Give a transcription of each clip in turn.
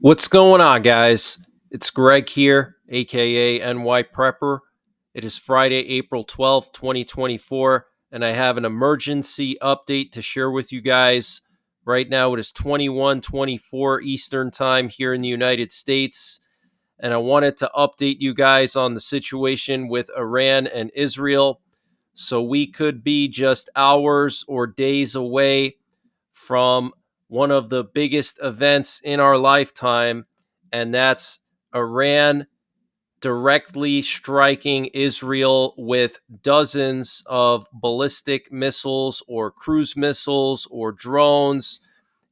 What's going on, guys? It's Greg here, aka NYPrepper. It is Friday, April 12th, 2024, and I have an emergency update to share with you guys. Right now, it is 21:24 Eastern Time here in the United States, and I wanted to update you guys on the situation with Iran and Israel. So we could be just hours or days away from one of the biggest events in our lifetime, and that's Iran directly striking Israel with dozens of ballistic missiles or cruise missiles or drones,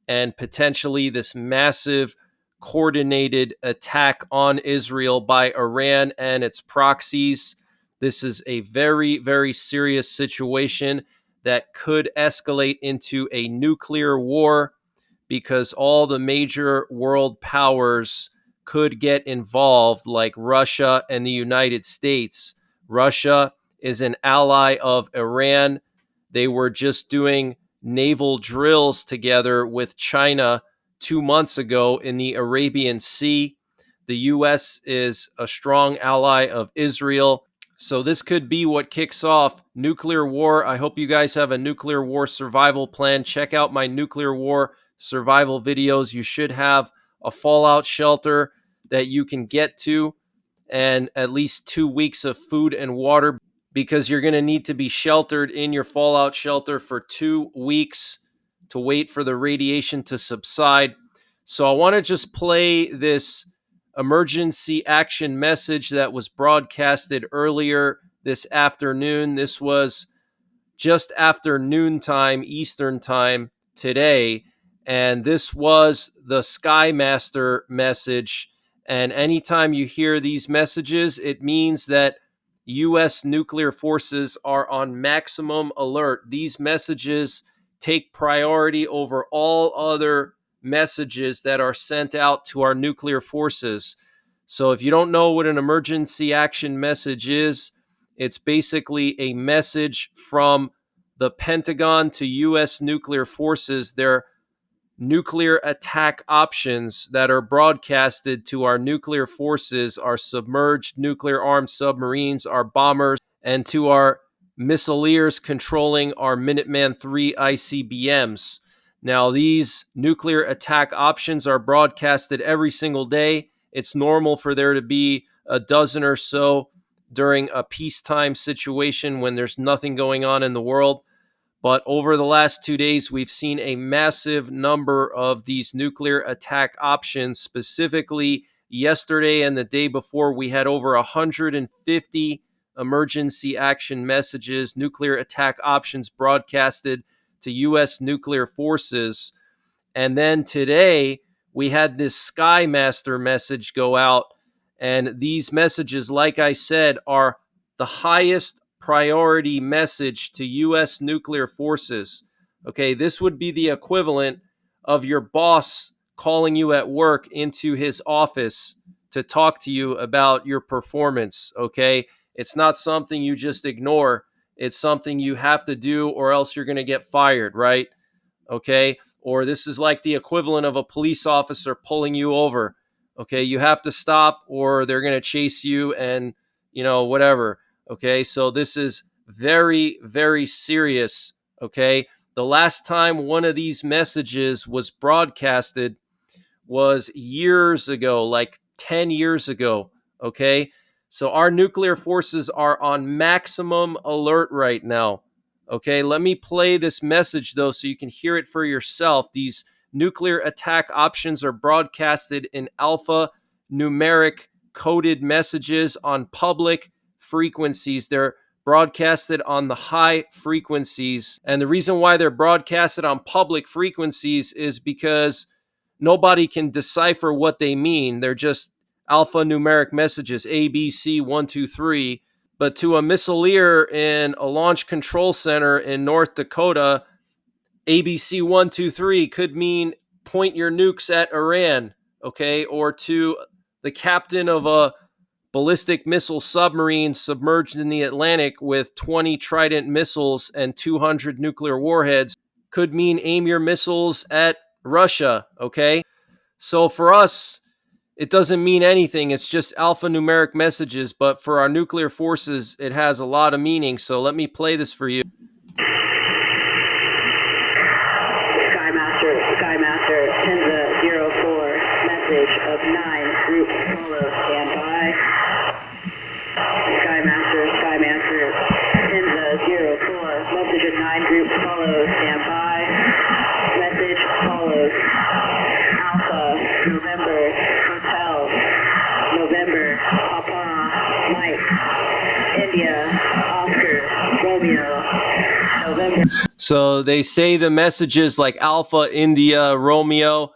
and potentially this massive coordinated attack on Israel by Iran and its proxies. This is a very, very serious situation that could escalate into a nuclear war because all the major world powers could get involved, like Russia and the United States. Russia is an ally of Iran. They were just doing naval drills together with China 2 months ago in the Arabian Sea. The U.S. is a strong ally of Israel. So this could be what kicks off nuclear war. I hope you guys have a nuclear war survival plan. Check out my nuclear war survival videos. You should have a fallout shelter that you can get to and at least 2 weeks of food and water, because you're going to need to be sheltered in your fallout shelter for 2 weeks to wait for the radiation to subside. So I want to just play this emergency action message that was broadcasted earlier this afternoon. This was just after noontime Eastern time today, and this was the Skymaster message. And anytime you hear these messages, it means that U.S. nuclear forces are on maximum alert. These messages take priority over all other messages that are sent out to our nuclear forces. So if you don't know what an emergency action message is, it's basically a message from the Pentagon to U.S. nuclear forces, their nuclear attack options that are broadcasted to our nuclear forces, our submerged nuclear armed submarines, our bombers, and to our missileers controlling our Minuteman III ICBMs. Now, these nuclear attack options are broadcasted every single day. It's normal for there to be a dozen or so during a peacetime situation when there's nothing going on in the world. But over the last 2 days, we've seen a massive number of these nuclear attack options. Specifically, yesterday and the day before, we had over 150 emergency action messages, nuclear attack options broadcasted to U.S. nuclear forces. And then today, we had this Skymaster message go out. And these messages, like I said, are the highest priority message to U.S. nuclear forces. Okay, this would be the equivalent of your boss calling you at work into his office to talk to you about your performance. Okay, it's not something you just ignore. It's something you have to do, or else you're going to get fired, right? Okay, or this is like the equivalent of a police officer pulling you over. Okay, you have to stop, or they're going to chase you and, whatever. Okay, so this is very, very serious. Okay, the last time one of these messages was broadcasted was years ago, like 10 years ago. Okay, so our nuclear forces are on maximum alert right now. Okay, let me play this message though so you can hear it for yourself. These nuclear attack options are broadcasted in alphanumeric coded messages on public frequencies. They're broadcasted on the high frequencies. And the reason why they're broadcasted on public frequencies is because nobody can decipher what they mean. They're just alphanumeric messages, A, B, C, 1, 2, 3. But to a missileer in a launch control center in North Dakota, ABC 123 could mean point your nukes at Iran, okay? Or to the captain of a ballistic missile submarine submerged in the Atlantic with 20 Trident missiles and 200 nuclear warheads, could mean aim your missiles at Russia, okay? So for us, it doesn't mean anything. It's just alphanumeric messages. But for our nuclear forces, it has a lot of meaning. So let me play this for you. Skymaster, Tenza 04, message of 9, group follow, stand by. Skymaster, Tenza 04, message of 9, group follow, stand by. Message follows. Alpha, November, Hotel, November, Papa, Mike, India, Oscar, Romeo, November. So they say the messages like Alpha, India, Romeo,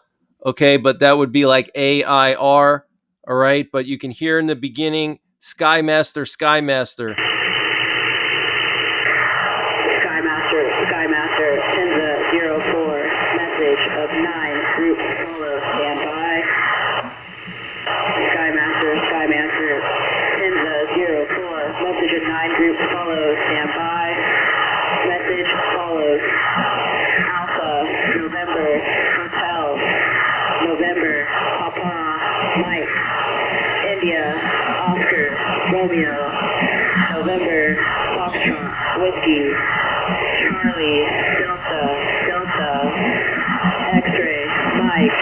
okay, but that would be like AIR, all right? But you can hear in the beginning, Skymaster. Skymaster, Tenza 04, message of 9, group follow, stand by. Skymaster, Tenza 04, message of 9, group follow, stand by. Message follows. Alpha, November, Hotel, November, Papa, Mike, India, Oscar, Romeo, November, Foxtrot, Whiskey, Charlie, Delta, X-ray, Mike.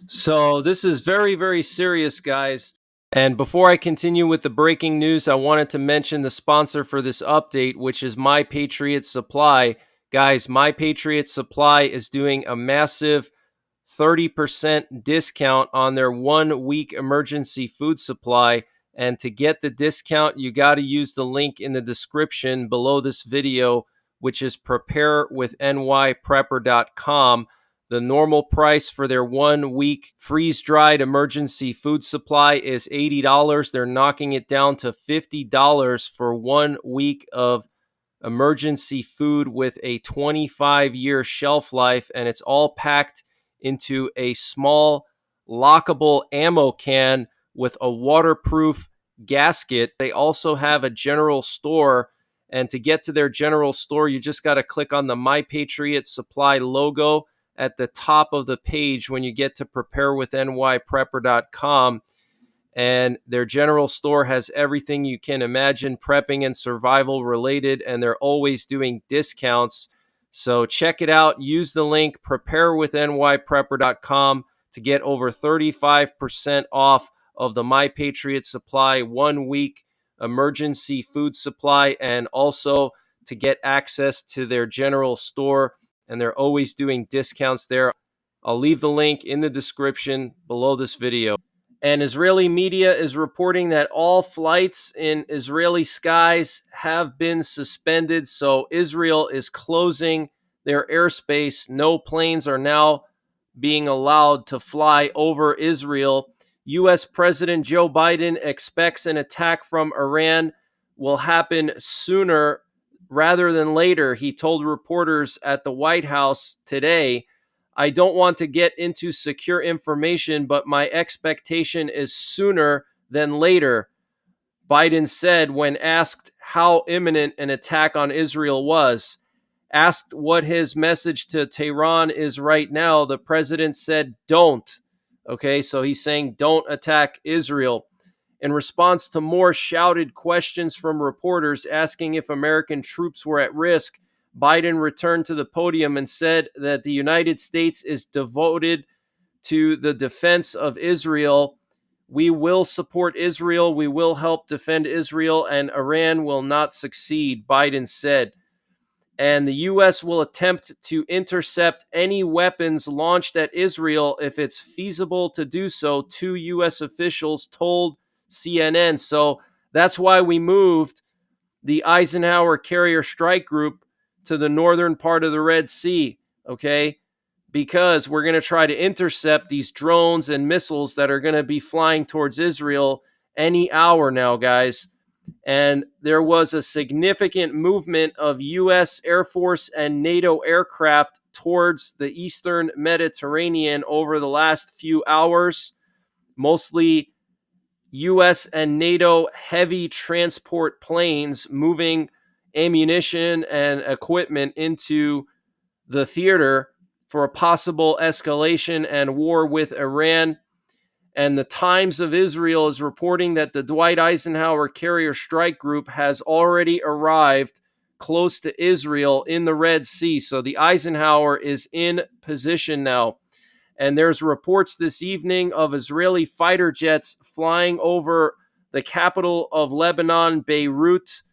So this is very, very serious, guys. And before I continue with the breaking news, I wanted to mention the sponsor for this update, which is My Patriot Supply. Guys, My Patriot Supply is doing a massive 30% discount on their 1-week emergency food supply. And to get the discount, you got to use the link in the description below this video, which is preparewith.nyprepper.com. The normal price for their 1-week freeze-dried emergency food supply is $80. They're knocking it down to $50 for 1 week of emergency food with a 25-year shelf life, and it's all packed into a small lockable ammo can with a waterproof gasket. They also have a general store, and to get to their general store, you just got to click on the My Patriot Supply logo at the top of the page when you get to preparewith.nyprepper.com. And their general store has everything you can imagine prepping and survival related, and they're always doing discounts. So check it out. Use the link preparewith.nyprepper.com to get over 35% off of the My Patriot Supply 1-week emergency food supply, and also to get access to their general store. And they're always doing discounts there. I'll leave the link in the description below this video. And Israeli media is reporting that all flights in Israeli skies have been suspended. So Israel is closing their airspace. No planes are now being allowed to fly over Israel. U.S. President Joe Biden expects an attack from Iran will happen sooner rather than later. He told reporters at the White House today, "I don't want to get into secure information, but my expectation is sooner than later," Biden said when asked how imminent an attack on Israel was. Asked what his message to Tehran is right now, the president said, "Don't." Okay, so he's saying don't attack Israel. In response to more shouted questions from reporters asking if American troops were at risk, Biden returned to the podium and said that the United States is devoted to the defense of Israel. "We will support Israel. We will help defend Israel, and Iran will not succeed," Biden said. And the U.S. will attempt to intercept any weapons launched at Israel if it's feasible to do so, two U.S. officials told CNN. So that's why we moved the Eisenhower Carrier Strike Group to the northern part of the Red Sea, okay? Because we're going to try to intercept these drones and missiles that are going to be flying towards Israel any hour now, guys. And there was a significant movement of U.S. Air Force and NATO aircraft towards the eastern Mediterranean over the last few hours, mostly U.S. and NATO heavy transport planes moving ammunition and equipment into the theater for a possible escalation and war with Iran. And the Times of Israel is reporting that the Dwight Eisenhower Carrier Strike Group has already arrived close to Israel in the Red Sea. So the Eisenhower is in position now. And there's reports this evening of Israeli fighter jets flying over the capital of Lebanon, Beirut.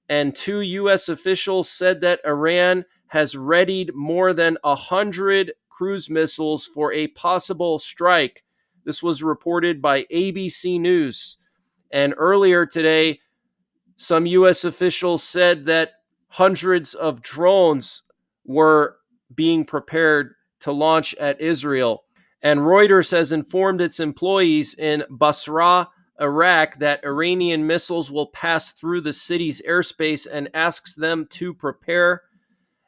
And 2 U.S. officials said that Iran has readied more than 100 cruise missiles for a possible strike. This was reported by ABC News. And earlier today, some U.S. officials said that hundreds of drones were being prepared to launch at Israel. And Reuters has informed its employees in Basra, Iraq, that Iranian missiles will pass through the city's airspace and asks them to prepare.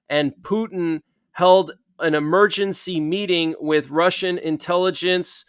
And Putin held an emergency meeting with Russian intelligence,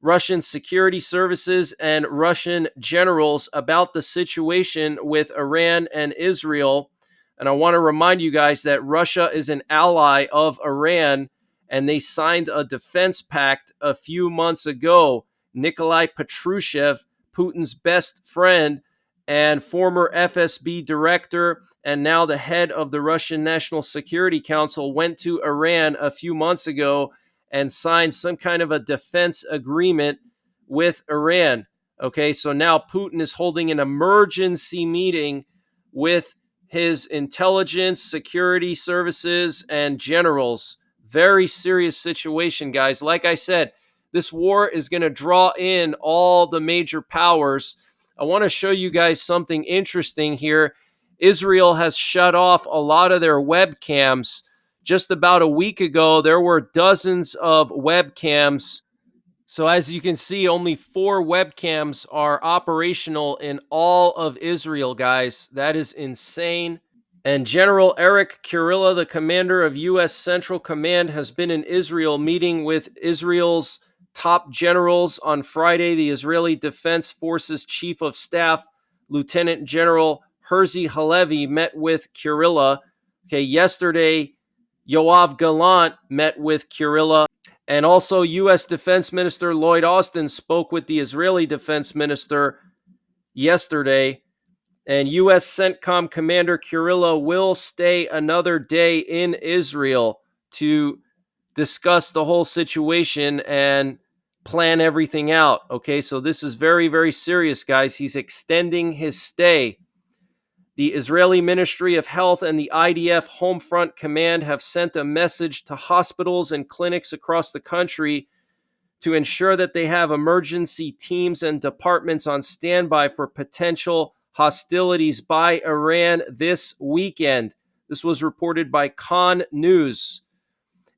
Russian security services, and Russian generals about the situation with Iran and Israel. And I want to remind you guys that Russia is an ally of Iran, and they signed a defense pact a few months ago. Nikolai Patrushev, Putin's best friend and former FSB director, and now the head of the Russian National Security Council, went to Iran a few months ago and signed some kind of a defense agreement with Iran. Okay, so now Putin is holding an emergency meeting with his intelligence, security services, and generals. Very serious situation, guys. Like I said, this war is going to draw in all the major powers. I want to show you guys something interesting here. Israel has shut off a lot of their webcams. Just about a week ago, there were dozens of webcams. So as you can see, only 4 webcams are operational in all of Israel, guys. That is insane. And General Eric Kurilla, the commander of U.S. Central Command, has been in Israel meeting with Israel's top generals on Friday. The Israeli Defense Forces Chief of Staff, Lieutenant General Herzi Halevi, met with Kurilla. Okay, yesterday, Yoav Gallant met with Kurilla. And also, U.S. Defense Minister Lloyd Austin spoke with the Israeli Defense Minister yesterday. And U.S. CENTCOM Commander Kurilla will stay another day in Israel to discuss the whole situation and plan everything out. Okay, so this is very, very serious, guys. He's extending his stay. The Israeli Ministry of Health and the IDF Homefront Command have sent a message to hospitals and clinics across the country to ensure that they have emergency teams and departments on standby for potential hostilities by Iran this weekend. This was reported by Khan News.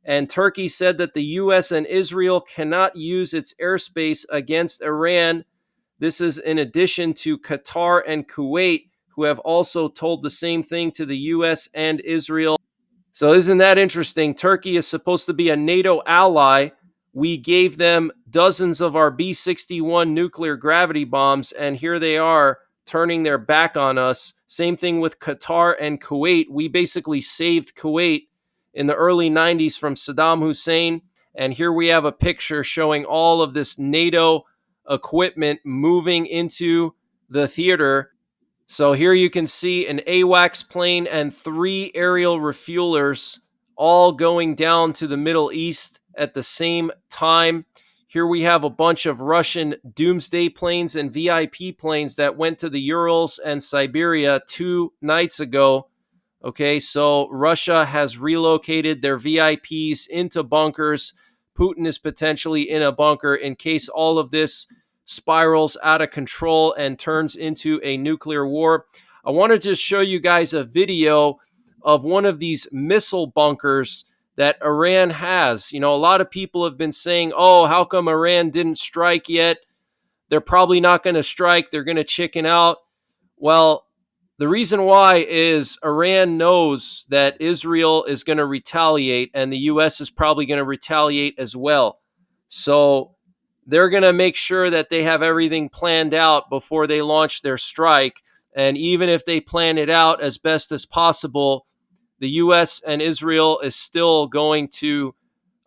And Turkey said that the U.S. and Israel cannot use its airspace against Iran. This is in addition to Qatar and Kuwait, who have also told the same thing to the U.S. and Israel. So isn't that interesting? Turkey is supposed to be a NATO ally. We gave them dozens of our B-61 nuclear gravity bombs, and here they are turning their back on us. Same thing with Qatar and Kuwait. We basically saved Kuwait in the early 90s from Saddam Hussein, and here we have a picture showing all of this NATO equipment moving into the theater. So here you can see an AWACS plane and 3 aerial refuelers all going down to the Middle East at the same time. Here we have a bunch of Russian doomsday planes and VIP planes that went to the Urals and Siberia 2 nights ago. Okay, so Russia has relocated their VIPs into bunkers. Putin is potentially in a bunker in case all of this spirals out of control and turns into a nuclear war. I want to just show you guys a video of one of these missile bunkers that Iran has. You know, a lot of people have been saying, oh, how come Iran didn't strike yet? They're probably not going to strike. They're going to chicken out. Well, the reason why is Iran knows that Israel is going to retaliate, and the U.S. is probably going to retaliate as well. So they're going to make sure that they have everything planned out before they launch their strike. And even if they plan it out as best as possible, the U.S. and Israel is still going to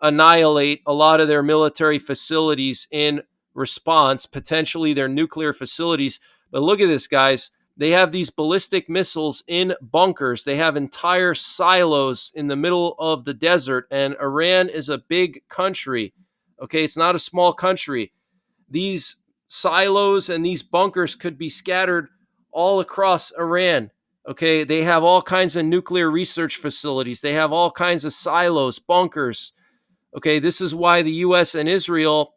annihilate a lot of their military facilities in response, potentially their nuclear facilities. But look at this, guys. They have these ballistic missiles in bunkers. They have entire silos in the middle of the desert, and Iran is a big country. Okay, it's not a small country. These silos and these bunkers could be scattered all across Iran. Okay, they have all kinds of nuclear research facilities. They have all kinds of silos, bunkers. Okay, this is why the US and Israel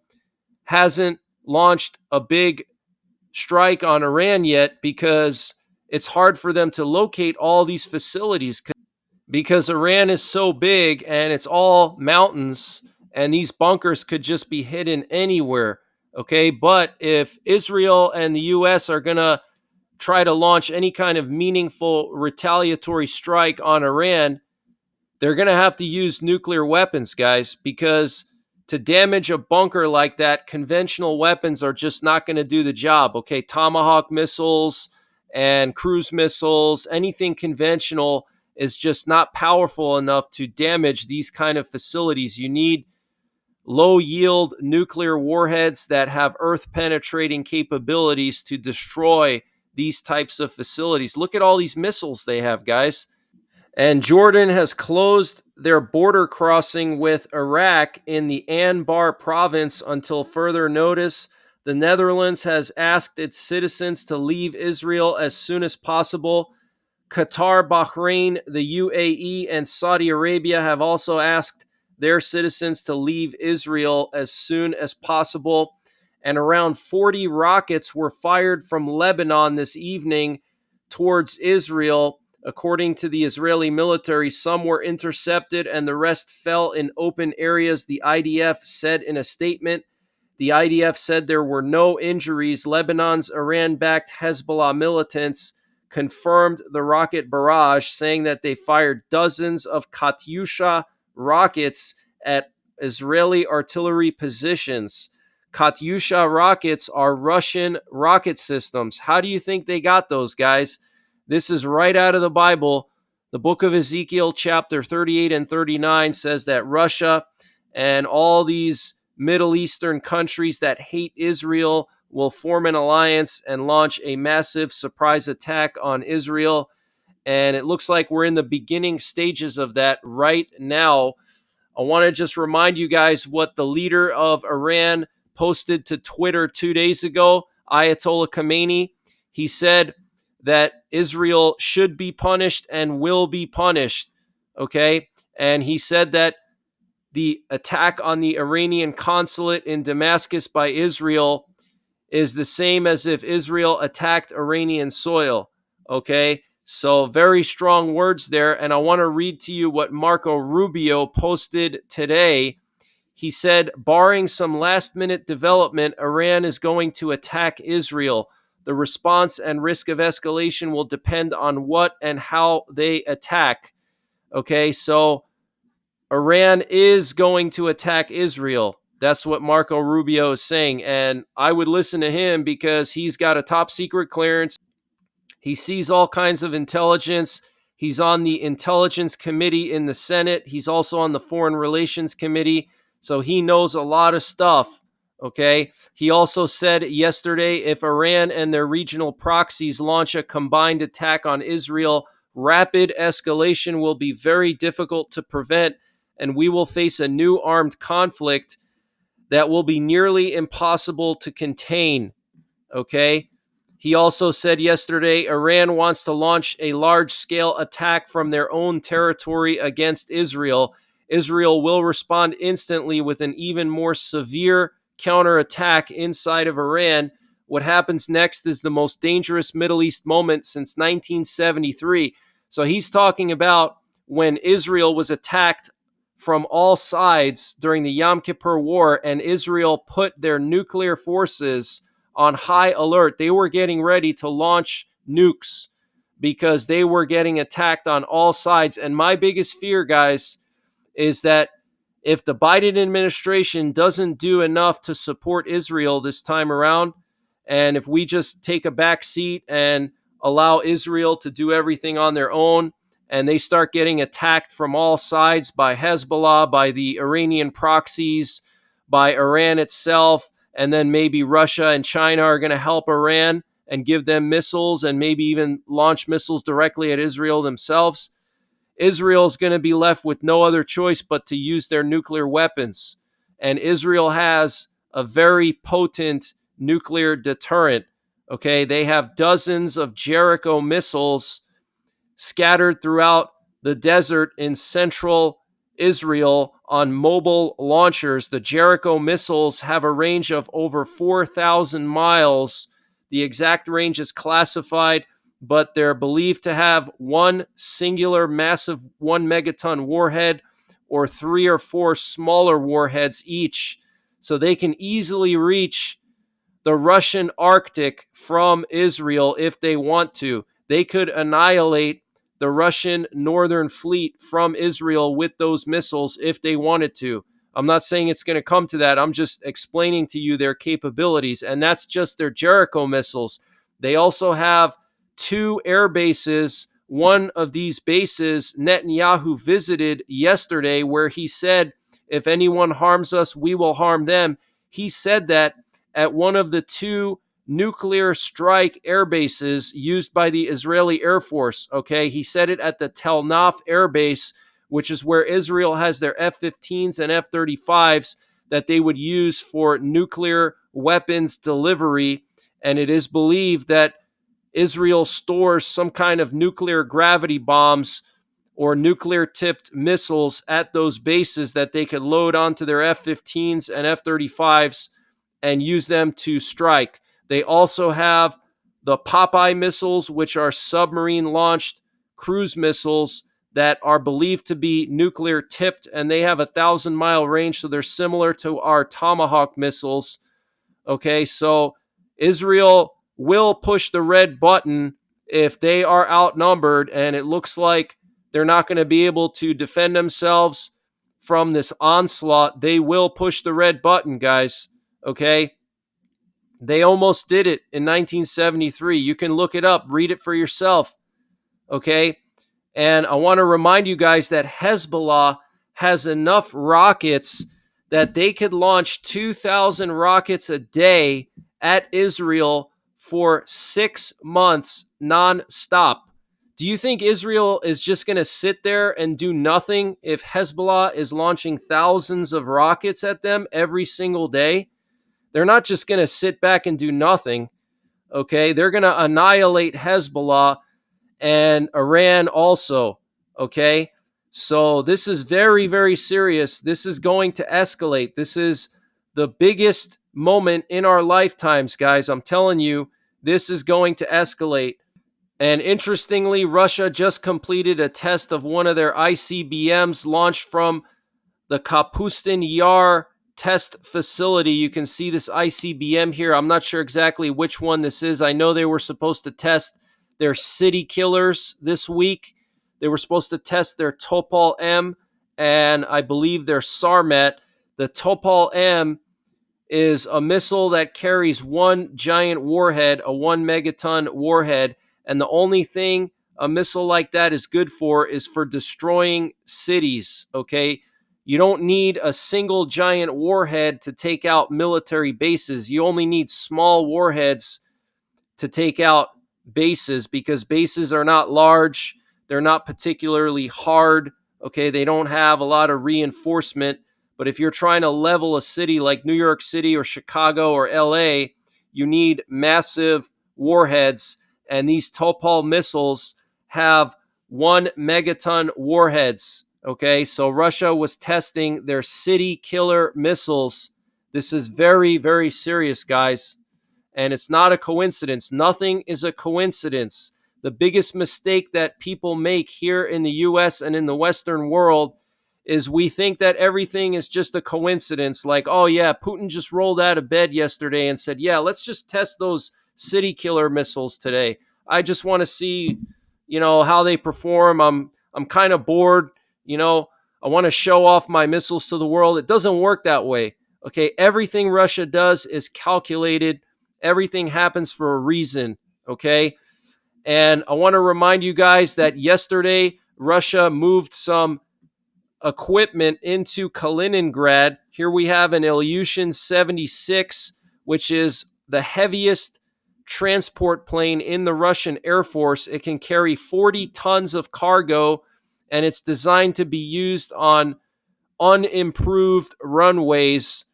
hasn't launched a big strike on Iran yet, because it's hard for them to locate all these facilities, because Iran is so big and it's all mountains, and these bunkers could just be hidden anywhere. Okay, but if Israel and the US are going to try to launch any kind of meaningful retaliatory strike on Iran, they're going to have to use nuclear weapons, guys, because to damage a bunker like that, conventional weapons are just not going to do the job. Okay, Tomahawk missiles and cruise missiles, anything conventional is just not powerful enough to damage these kind of facilities. You need low yield nuclear warheads that have earth penetrating capabilities to destroy these types of facilities. Look at all these missiles they have, guys. And Jordan has closed their border crossing with Iraq in the Anbar province until further notice. The Netherlands has asked its citizens to leave Israel as soon as possible. Qatar, Bahrain, the UAE, and Saudi Arabia have also asked their citizens to leave Israel as soon as possible. And around 40 rockets were fired from Lebanon this evening towards Israel. According to the Israeli military, some were intercepted and the rest fell in open areas, the IDF said in a statement. The IDF said there were no injuries. Lebanon's Iran-backed Hezbollah militants confirmed the rocket barrage, saying that they fired dozens of Katyusha rockets at Israeli artillery positions. Katyusha rockets are Russian rocket systems. How do you think they got those, guys? This is right out of the Bible. The book of Ezekiel, chapter 38 and 39, says that Russia and all these Middle Eastern countries that hate Israel will form an alliance and launch a massive surprise attack on Israel. And it looks like we're in the beginning stages of that right now. I want to just remind you guys what the leader of Iran posted to Twitter 2 days ago, Ayatollah Khamenei. He said that Israel should be punished and will be punished. Okay. And he said that the attack on the Iranian consulate in Damascus by Israel is the same as if Israel attacked Iranian soil. Okay. So very strong words there. And I want to read to you what Marco Rubio posted today. He said, barring some last minute development, Iran is going to attack Israel. The response and risk of escalation will depend on what and how they attack. Okay, so Iran is going to attack Israel. That's what Marco Rubio is saying. And I would listen to him because he's got a top secret clearance. He sees all kinds of intelligence. He's on the Intelligence Committee in the Senate. He's also on the Foreign Relations Committee. So he knows a lot of stuff. Okay. He also said yesterday, if Iran and their regional proxies launch a combined attack on Israel, rapid escalation will be very difficult to prevent, and we will face a new armed conflict that will be nearly impossible to contain. Okay. He also said yesterday, Iran wants to launch a large-scale attack from their own territory against Israel. Israel will respond instantly with an even more severe counterattack inside of Iran. What happens next is the most dangerous Middle East moment since 1973. So he's talking about when Israel was attacked from all sides during the Yom Kippur War, and Israel put their nuclear forces on high alert. They were getting ready to launch nukes because they were getting attacked on all sides. And my biggest fear, guys, is that if the Biden administration doesn't do enough to support Israel this time around, and if we just take a back seat and allow Israel to do everything on their own and they start getting attacked from all sides by Hezbollah, by the Iranian proxies, by Iran itself, and then maybe Russia and China are going to help Iran and give them missiles and maybe even launch missiles directly at Israel themselves, Israel's going to be left with no other choice but to use their nuclear weapons. And Israel has a very potent nuclear deterrent. Okay, they have dozens of Jericho missiles scattered throughout the desert in central Israel on mobile launchers. The Jericho missiles have a range of over 4,000 miles. The exact range is classified, but they're believed to have one singular massive 1 megaton warhead or 3 or 4 smaller warheads each. So they can easily reach the Russian Arctic from Israel if they want to. They could annihilate the Russian Northern Fleet from Israel with those missiles if they wanted to. I'm not saying it's going to come to that. I'm just explaining to you their capabilities, and that's just their Jericho missiles. They also have 2 air bases. One of these bases Netanyahu visited yesterday, where he said, if anyone harms us, we will harm them. He said that at one of the 2 nuclear strike air bases used by the Israeli Air Force. Okay, he said it at the Tel Naf Air Base, which is where Israel has their F-15s and F-35s that they would use for nuclear weapons delivery. And it is believed that Israel stores some kind of nuclear gravity bombs or nuclear tipped missiles at those bases that they could load onto their F-15s and F-35s and use them to strike. They also have the Popeye missiles, which are submarine launched cruise missiles that are believed to be nuclear tipped, and they have 1,000-mile range, so they're similar to our Tomahawk missiles. Okay, so Israel will push the red button if they are outnumbered, and it looks like they're not going to be able to defend themselves from this onslaught. They will push the red button, guys. Okay, they almost did it in 1973. You can look it up, read it for yourself. Okay, and I want to remind you guys that Hezbollah has enough rockets that they could launch 2,000 rockets a day at Israel for 6 months nonstop. Do you think Israel is just going to sit there and do nothing if Hezbollah is launching thousands of rockets at them every single day? They're not just going to sit back and do nothing, okay? They're going to annihilate Hezbollah and Iran also, okay? So this is very, very serious. This is going to escalate. This is the biggest moment in our lifetimes, guys. I'm telling you, this is going to escalate. And interestingly, Russia just completed a test of one of their ICBMs launched from the Kapustin Yar test facility. You can see this ICBM here. I'm not sure exactly which one this is. I know they were supposed to test their city killers this week. They were supposed to test their Topol M and I believe their Sarmet. The Topol M is a missile that carries one giant warhead, a 1 megaton warhead, and the only thing a missile like that is good for is for destroying cities, okay? You don't need a single giant warhead to take out military bases. You only need small warheads to take out bases because bases are not large. They're not particularly hard, okay? They don't have a lot of reinforcement. But if you're trying to level a city like New York City or Chicago or LA, you need massive warheads. And these Topol missiles have 1 megaton warheads. Okay, so Russia was testing their city killer missiles. This is very, very serious, guys. And it's not a coincidence. Nothing is a coincidence. The biggest mistake that people make here in the US and in the Western world is we think that everything is just a coincidence. Like, oh yeah, Putin just rolled out of bed yesterday and said, yeah, let's just test those city killer missiles today. I just want to see, how they perform. I'm kind of bored. I want to show off my missiles to the world. It doesn't work that way. Okay, everything Russia does is calculated. Everything happens for a reason. Okay, and I want to remind you guys that yesterday Russia moved some equipment into Kaliningrad. Here we have an Ilyushin 76, which is the heaviest transport plane in the Russian Air Force. It can carry 40 tons of cargo, and it's designed to be used on unimproved runways.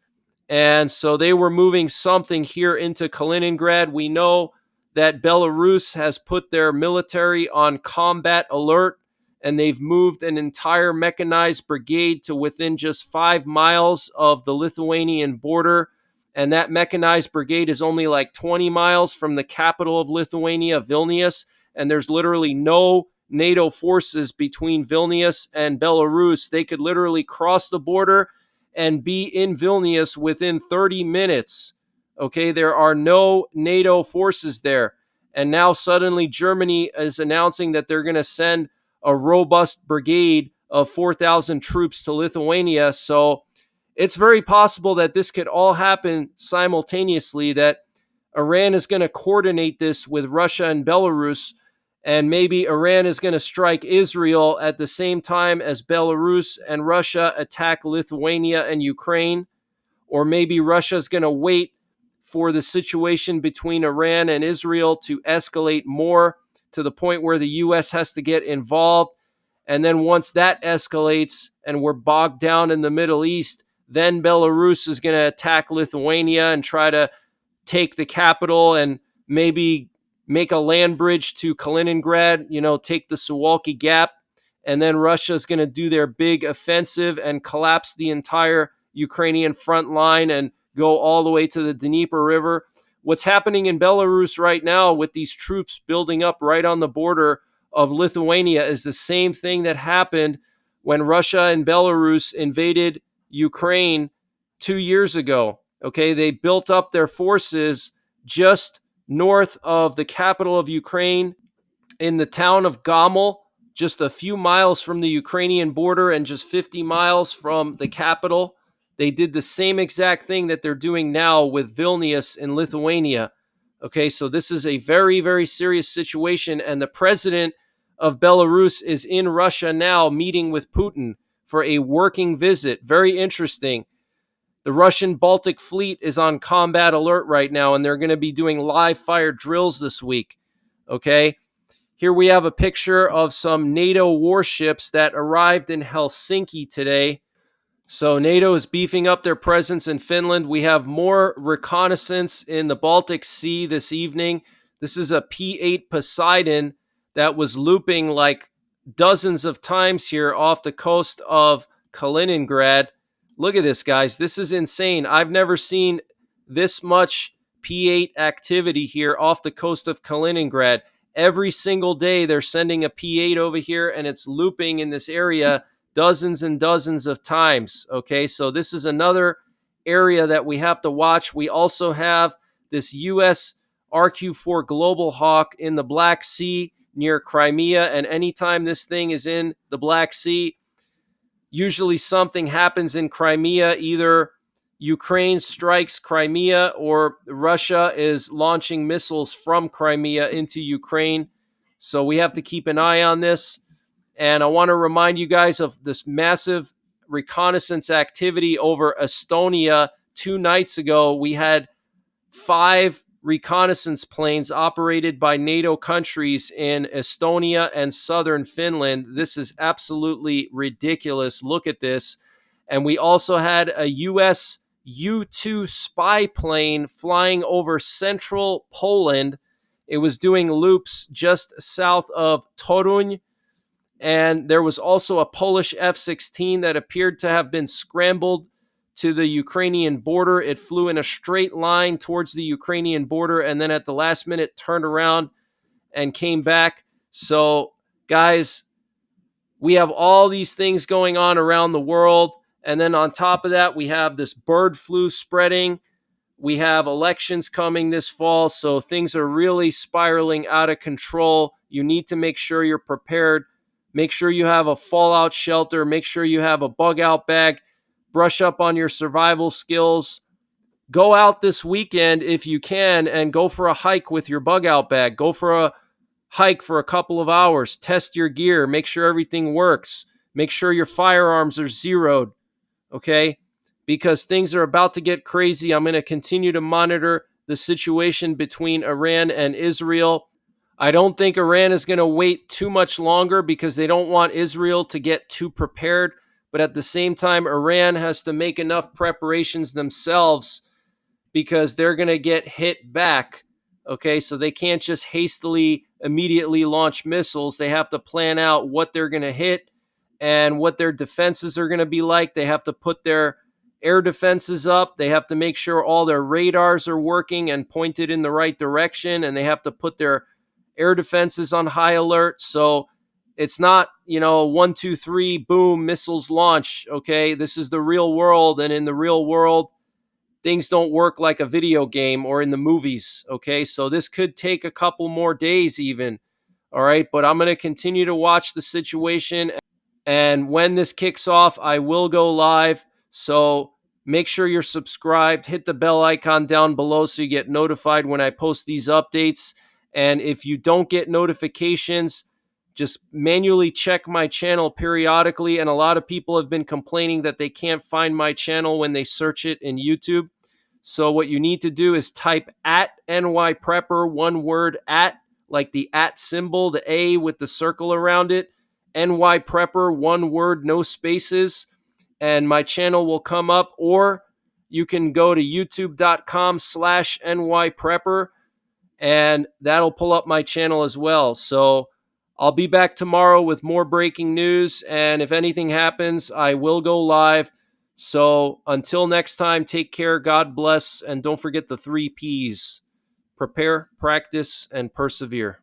And so they were moving something here into Kaliningrad. We know that Belarus has put their military on combat alert, and they've moved an entire mechanized brigade to within just 5 miles of the Lithuanian border. And that mechanized brigade is only like 20 miles from the capital of Lithuania, Vilnius. And there's literally no NATO forces between Vilnius and Belarus. They could literally cross the border and be in Vilnius within 30 minutes. Okay, there are no NATO forces there. And now suddenly Germany is announcing that they're going to send a robust brigade of 4,000 troops to Lithuania. So it's very possible that this could all happen simultaneously, that Iran is going to coordinate this with Russia and Belarus, and maybe Iran is going to strike Israel at the same time as Belarus and Russia attack Lithuania and Ukraine. Or maybe Russia is going to wait for the situation between Iran and Israel to escalate more to the point where the U.S. has to get involved. And then once that escalates and we're bogged down in the Middle East, then Belarus is going to attack Lithuania and try to take the capital and maybe make a land bridge to Kaliningrad, take the Suwalki Gap. And then Russia is going to do their big offensive and collapse the entire Ukrainian front line and go all the way to the Dnieper River. What's happening in Belarus right now with these troops building up right on the border of Lithuania is the same thing that happened when Russia and Belarus invaded Ukraine 2 years ago. Okay, they built up their forces just north of the capital of Ukraine in the town of Gomel, just a few miles from the Ukrainian border and just 50 miles from the capital. They did the same exact thing that they're doing now with Vilnius in Lithuania. Okay, so this is a very, very serious situation, and the president of Belarus is in Russia now meeting with Putin for a working visit. Very interesting. The Russian Baltic Fleet is on combat alert right now, and they're going to be doing live fire drills this week. Okay, here we have a picture of some NATO warships that arrived in Helsinki today. So NATO is beefing up their presence in Finland. We have more reconnaissance in the Baltic Sea this evening. This is a P-8 Poseidon that was looping like dozens of times here off the coast of Kaliningrad. Look at this, guys. This is insane. I've never seen this much P-8 activity here off the coast of Kaliningrad. Every single day they're sending a P-8 over here, and it's looping in this area dozens and dozens of times. Okay, so this is another area that we have to watch. We also have this U.S. RQ-4 Global Hawk in the Black Sea near Crimea, and anytime this thing is in the Black Sea, usually something happens in Crimea. Either Ukraine strikes Crimea or Russia is launching missiles from Crimea into Ukraine. So we have to keep an eye on this. And I want to remind you guys of this massive reconnaissance activity over Estonia 2 nights ago. We had 5 reconnaissance planes operated by NATO countries in Estonia and southern Finland. This is absolutely ridiculous. Look at this. And we also had a U.S. U-2 spy plane flying over central Poland. It was doing loops just south of Toruń. And there was also a Polish F-16 that appeared to have been scrambled to the Ukrainian border. It flew in a straight line towards the Ukrainian border and then at the last minute turned around and came back. So, guys, we have all these things going on around the world. And then on top of that, we have this bird flu spreading. We have elections coming this fall. So things are really spiraling out of control. You need to make sure you're prepared. Make sure you have a fallout shelter. Make sure you have a bug out bag. Brush up on your survival skills. Go out this weekend if you can and go for a hike with your bug out bag. Go for hike for a couple of hours, test your gear, make sure everything works, make sure your firearms are zeroed, okay? Because things are about to get crazy. I'm going to continue to monitor the situation between Iran and Israel. I don't think Iran is going to wait too much longer because they don't want Israel to get too prepared. But at the same time, Iran has to make enough preparations themselves because they're going to get hit back. Okay, so they can't just hastily, immediately launch missiles. They have to plan out what they're going to hit and what their defenses are going to be like. They have to put their air defenses up. They have to make sure all their radars are working and pointed in the right direction. And they have to put their air defenses on high alert. So it's not, 1, 2, 3, boom, missiles launch. Okay, this is the real world. And in the real world, things don't work like a video game or in the movies. Okay, so this could take a couple more days, even. All right, but I'm going to continue to watch the situation. And when this kicks off, I will go live. So make sure you're subscribed. Hit the bell icon down below so you get notified when I post these updates. And if you don't get notifications, just manually check my channel periodically. And a lot of people have been complaining that they can't find my channel when they search it in YouTube. So what you need to do is type at NYPrepper, one word, at, like the at symbol, the A with the circle around it. NYPrepper, one word, no spaces, and my channel will come up. Or you can go to youtube.com/NYPrepper, and that'll pull up my channel as well. So I'll be back tomorrow with more breaking news, and if anything happens, I will go live. So until next time, take care, God bless, and don't forget the 3 Ps: prepare, practice, and persevere.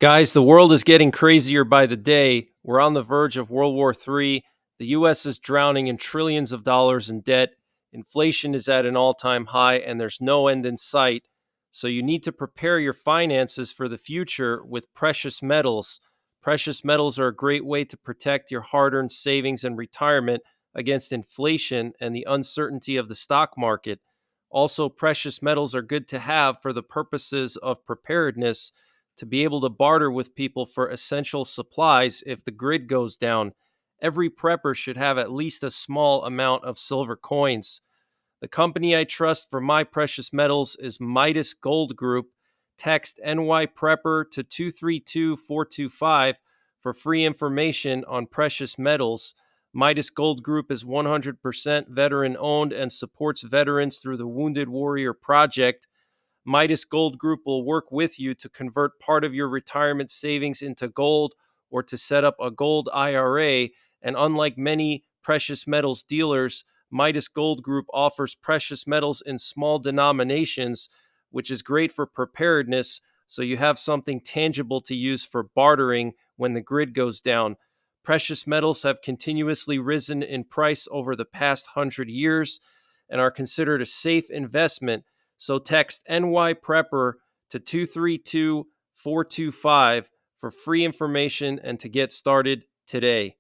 Guys, the world is getting crazier by the day. We're on the verge of World War III. The U.S. is drowning in trillions of dollars in debt. Inflation is at an all-time high, and there's no end in sight. So you need to prepare your finances for the future with precious metals. Precious metals are a great way to protect your hard-earned savings and retirement against inflation and the uncertainty of the stock market. Also, precious metals are good to have for the purposes of preparedness, to be able to barter with people for essential supplies if the grid goes down. Every prepper should have at least a small amount of silver coins. The company I trust for my precious metals is Midas Gold Group. Text NYPrepper to 232425 for free information on precious metals. Midas Gold Group is 100% veteran owned and supports veterans through the Wounded Warrior Project. Midas Gold Group will work with you to convert part of your retirement savings into gold or to set up a gold IRA. And unlike many precious metals dealers, Midas Gold Group offers precious metals in small denominations, which is great for preparedness, so you have something tangible to use for bartering when the grid goes down. Precious metals have continuously risen in price over the past 100 years and are considered a safe investment. So text NYPrepper to 232425 for free information and to get started today.